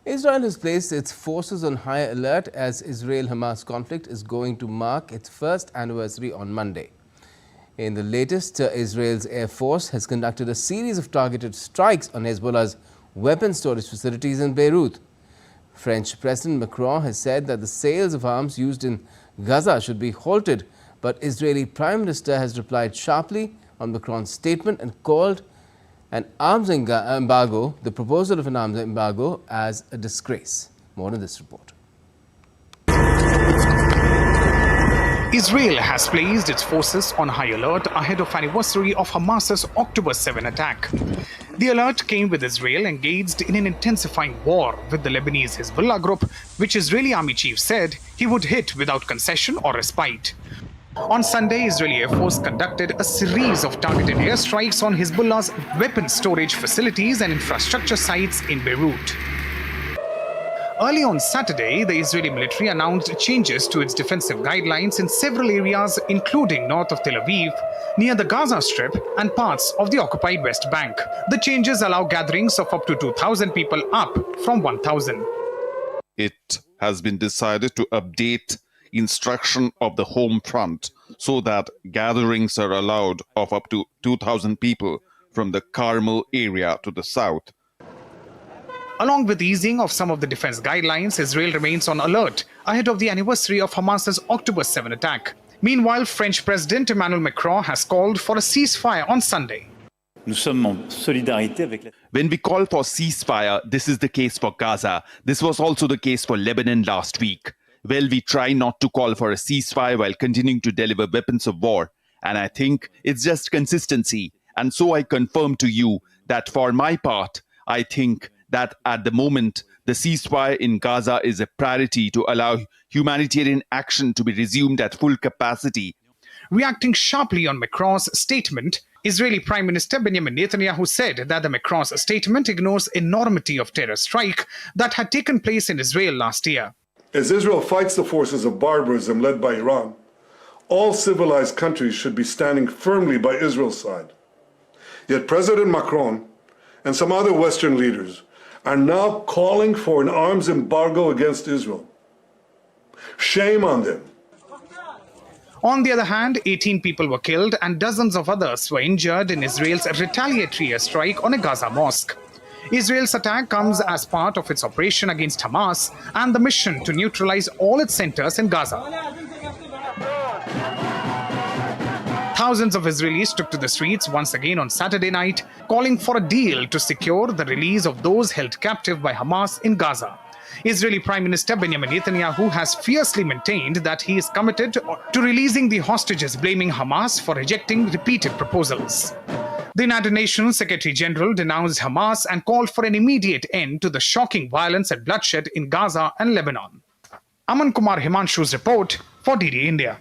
Israel has placed its forces on high alert as Israel-Hamas conflict is going to mark its first anniversary on Monday. In the latest, Israel's Air Force has conducted a series of targeted strikes on Hezbollah's weapon storage facilities in Beirut. French President Macron has said that the sales of arms used in Gaza should be halted, but Israeli Prime Minister has replied sharply on Macron's statement and called an arms embargo, the proposal of an arms embargo, as a disgrace. More in this report. Israel has placed its forces on high alert ahead of anniversary of Hamas's October 7 attack. The alert came with Israel engaged in an intensifying war with the Lebanese Hezbollah group, which Israeli army chief said he would hit without concession or respite. On Sunday, Israeli Air Force conducted a series of targeted airstrikes on Hezbollah's weapon storage facilities and infrastructure sites in Beirut. Early on Saturday, the Israeli military announced changes to its defensive guidelines in several areas, including north of Tel Aviv, near the Gaza Strip, and parts of the occupied West Bank. The changes allow gatherings of up to 2,000 people, up from 1,000. It has been decided to update instruction of the home front so that gatherings are allowed of up to 2,000 people from the Carmel area to the south. Along with easing of some of the defense guidelines, Israel remains on alert ahead of the anniversary of Hamas's October 7 attack. Meanwhile, French President Emmanuel Macron has called for a ceasefire on Sunday. When we call for ceasefire, this is the case for Gaza. This was also the case for Lebanon last week. Well, we try not to call for a ceasefire while continuing to deliver weapons of war. And I think it's just consistency. And so I confirm to you that for my part, I think that at the moment, the ceasefire in Gaza is a priority to allow humanitarian action to be resumed at full capacity. Reacting sharply on Macron's statement, Israeli Prime Minister Benjamin Netanyahu said that the Macron's statement ignores enormity of terror strike that had taken place in Israel last year. As Israel fights the forces of barbarism led by Iran, all civilized countries should be standing firmly by Israel's side. Yet President Macron and some other Western leaders are now calling for an arms embargo against Israel. Shame on them. On the other hand, 18 people were killed and dozens of others were injured in Israel's retaliatory airstrike on a Gaza mosque. Israel's attack comes as part of its operation against Hamas and the mission to neutralize all its centers in Gaza. Thousands of Israelis took to the streets once again on Saturday night, calling for a deal to secure the release of those held captive by Hamas in Gaza. Israeli Prime Minister Benjamin Netanyahu has fiercely maintained that he is committed to releasing the hostages, blaming Hamas for rejecting repeated proposals. The United Nations Secretary General denounced Hamas and called for an immediate end to the shocking violence and bloodshed in Gaza and Lebanon. Aman Kumar Himanshu's report for DDI India.